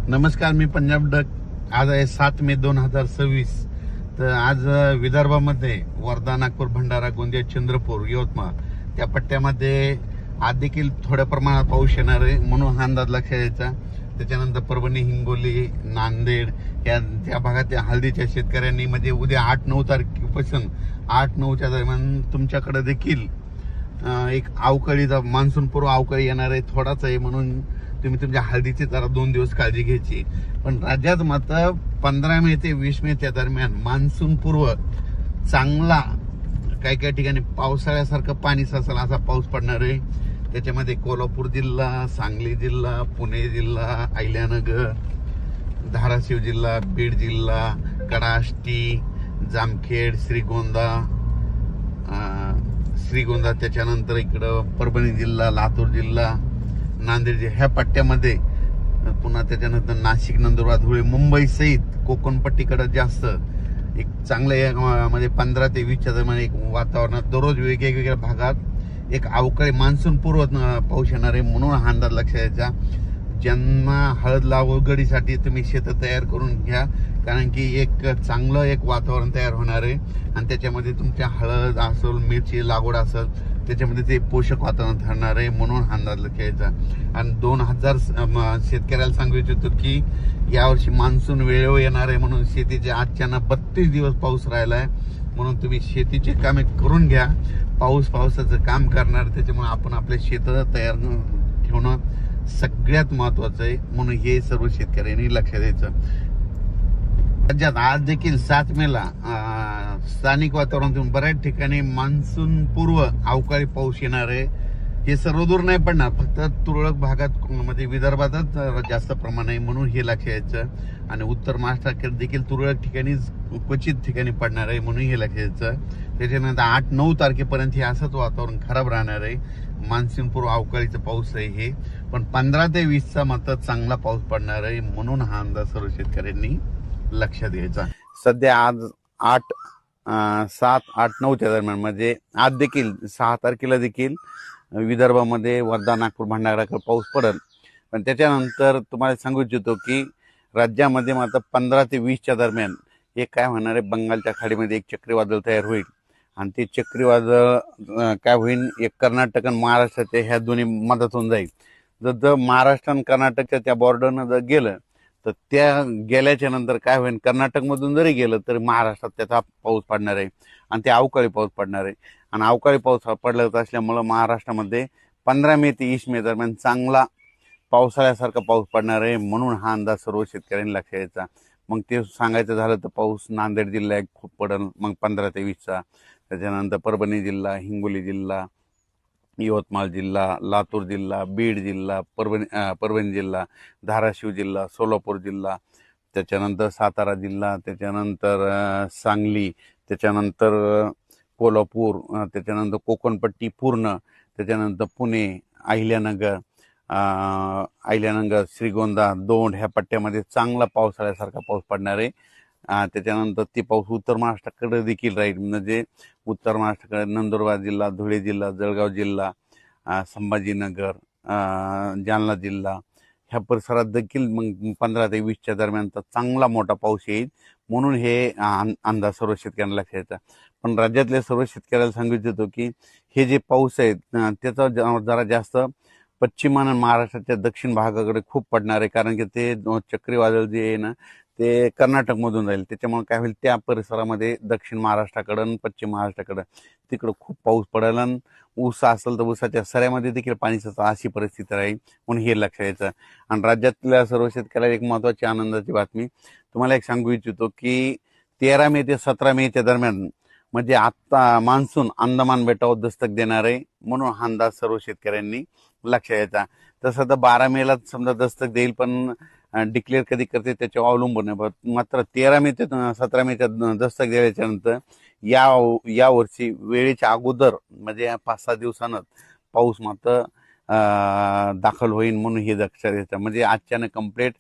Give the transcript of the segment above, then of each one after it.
नमस्कार, मी पंजाब डक. आज आहे 7 मे 2026. तर आज विदर्भामध्ये वर्धा, नागपूर, भंडारा, गोंदिया, चंद्रपूर, यवतमाळ त्या पट्ट्यामध्ये आज देखील थोड्या प्रमाणात पाऊस येणार आहे, म्हणून हा अंदाज लक्षात यायचा. त्याच्यानंतर परभणी, हिंगोली, नांदेड त्या भागातील हळदीच्या शेतकऱ्यांनी म्हणजे उद्या 8-9 तारखेपासून 8-9च्या दरम्यान तुमच्याकडे देखील एक अवकाळीचा मान्सून पूर्व अवकाळी येणार आहे. थोडाच आहे, म्हणून तुम्ही तुमच्या हळदीची जरा 2 दिवस काळजी घ्यायची. पण राज्यात मात्र 15 मे ते 20 मे च्या दरम्यान मान्सून पूर्व चांगला काही ठिकाणी पावसाळ्यासारखं पाणी साचेल असा पाऊस पडणार आहे. त्याच्यामध्ये कोल्हापूर जिल्हा, सांगली जिल्हा, पुणे जिल्हा, अहिल्यानगर, धाराशिव जिल्हा, बीड जिल्हा, कडाष्टी, जामखेड, श्रीगोंदा, त्याच्यानंतर इकडं परभणी जिल्हा, लातूर जिल्हा, नांदेड ह्या पट्ट्यामध्ये, पुन्हा त्याच्यानंतर नाशिक, नंदुरबार, धुळे, मुंबई सहित कोकणपट्टीकडे जास्त एक चांगलं म्हणजे 15 ते 20च्या दरम्यान एक वातावरणात दररोज वेगवेगळ्या भागात एक अवकाळी मान्सून पूर्व पाऊस येणार आहे. म्हणून हा अंदाज लक्षात यायचा. ज्यांना हळद लागवडीसाठी तुम्ही शेत तयार करून घ्या, कारण की एक चांगलं एक वातावरण तयार होणार आहे आणि त्याच्यामध्ये तुमच्या हळद असेल, मिरची लागवड असेल, त्याच्यामध्ये ते पोषक वातावरण ठरणार आहे. म्हणून हा अंदाज लक्षात यायचा. आणि 2000 शेतकऱ्याला सांगू इच्छितो की यावर्षी मान्सून वेळेवर येणार आहे, म्हणून शेतीचे आजच्याना 32 दिवस पाऊस राहिला आहे. म्हणून तुम्ही शेतीचे कामे करून घ्या. पावसाचं काम करणार, त्याच्यामुळे आपण आपले शेत तयार ठेवणं सगळ्यात महत्वाचं आहे. म्हणून हे सर्व शेतकऱ्यांनी लक्षात द्यायचं. राज्यात आज देखील 7 मेला स्थानिक वातावरणातून बऱ्याच ठिकाणी मान्सून पूर्व अवकाळी पाऊस येणार आहे. हे सर्वदूर नाही पडणार, फक्त तुरळक भागात म्हणजे विदर्भातच जास्त प्रमाण आहे, म्हणून हे लक्षात यायचं. आणि उत्तर महाराष्ट्रात देखील तुरळक ठिकाणी क्वचित ठिकाणी पडणार आहे, म्हणून हे लक्षात यायचं. त्याच्यानंतर 8-9 तारखेपर्यंत हे असंच वातावरण खराब राहणार आहे. मान्सून पूर्व अवकाळीचा पाऊस आहे हे, पण 15 ते 20चा मात्र चांगला पाऊस पडणार आहे. म्हणून हा अंदाज सर्व शेतकऱ्यांनी लक्षात घ्यायचा. सध्या आज 7-8-9च्या दरम्यान म्हणजे आज देखील 6 तारखेला देखील विदर्भामध्ये वर्धा, नागपूर, भंडाराकडे पाऊस पडेल. पण त्याच्यानंतर तुम्हाला सांगू इच्छितो की राज्यामध्ये मात्र 15 ते 20च्या दरम्यान एक काय होणार आहे, बंगालच्या खाडीमध्ये एक चक्रीवादळ तयार होईल. आणि ते चक्रीवादळ काय होईल, एक कर्नाटक आणि महाराष्ट्राच्या ह्या दोन्ही मदत होऊन जाईल. जर महाराष्ट्र आणि कर्नाटकच्या त्या बॉर्डरनं जर गेलं तर त्या गेल्याच्या नंतर काय होईल, कर्नाटकमधून जरी गेलं तरी महाराष्ट्रात त्याचा पाऊस पडणार आहे आणि ते अवकाळी पाऊस पडणार आहे. आणि अवकाळी पाऊस पडला असल्यामुळं महाराष्ट्रामध्ये 15 मे ते 20 मे दरम्यान चांगला पावसाळ्यासारखा पाऊस पडणार आहे. म्हणून हा अंदाज सर्व शेतकऱ्यांनी लक्षात यायचा. मग ते सांगायचं झालं तर पाऊस नांदेड जिल्ह्यात खूप पडेल, मग 15 ते 20चा. त्याच्यानंतर परभणी जिल्हा, हिंगोली जिल्हा, यवतमाळ जिल्हा, लातूर जिल्हा, बीड जिल्हा, परभणी जिल्हा, धाराशिव जिल्हा, सोलापूर जिल्हा, त्याच्यानंतर सातारा जिल्हा, त्याच्यानंतर सांगली, त्याच्यानंतर कोल्हापूर, त्याच्यानंतर कोकणपट्टी पूर्ण, त्याच्यानंतर पुणे, अहिल्यानगर, श्रीगोंदा, दौंड ह्या पट्ट्यामध्ये चांगला पावसाळ्यासारखा पाऊस पडणार आहे. त्याच्यानंतर ते पाऊस उत्तर महाराष्ट्राकडे देखील राहील. म्हणजे उत्तर महाराष्ट्राकडे नंदुरबार जिल्हा, धुळे जिल्हा, जळगाव जिल्हा, संभाजीनगर, जालना जिल्हा ह्या परिसरात देखील मग 15 ते 20च्या दरम्यान तर चांगला मोठा पाऊस येईल. म्हणून हे अंदाज सर्व शेतकऱ्यांना लक्षात यायचा. पण राज्यातल्या सर्व शेतकऱ्याला सांगू इच्छितो की हे जे पाऊस आहे त्याचा जरा जास्त पश्चिम आणि महाराष्ट्राच्या दक्षिण भागाकडे खूप पडणार आहे. कारण की ते चक्रीवादळ जे आहे ना ते कर्नाटकमधून राहील. त्याच्यामुळे काय होईल, त्या परिसरामध्ये दक्षिण महाराष्ट्राकडं आणि पश्चिम महाराष्ट्राकडं तिकडं खूप पाऊस पडेल. आणि ऊस असेल तर ऊसाच्या सऱ्यामध्ये देखील पाणी साचेल अशी परिस्थिती राहील. म्हणून हे लक्षात यायचं. आणि राज्यातल्या सर्व शेतकऱ्याला एक महत्त्वाची आनंदाची बातमी तुम्हाला एक सांगू इच्छितो की 13 मे ते 17 मेच्या दरम्यान म्हणजे आत्ता मान्सून अंदमान बेटावर दस्तक देणार आहे. म्हणून हा अंदाज सर्व शेतकऱ्यांनी लक्षात यायचा. तसं तर 12 मेला समजा दस्तक देईल, पण डिक्लेअर कधी करते त्याच्यावर अवलंबून आहे. मात्र 13 मे ते 17 मेच्या दस्तक दिल्याच्या नंतर या वर्षी वेळेच्या अगोदर म्हणजे 5-6 दिवसांत पाऊस मात्र दाखल होईल. म्हणून हे लक्षात यायचं. म्हणजे आजच्यानं कंप्लीट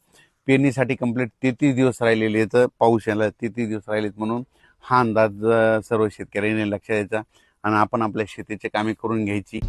पेरणीसाठी कंप्लीट 33 दिवस राहिलेले आहेत, पाऊस यायला 33 दिवस राहिलेत. म्हणून हा अंदाज सर्व शेतकऱ्यांनी लक्षात यायचा आणि आपण आपल्या शेतीची कामे करून घ्यायची.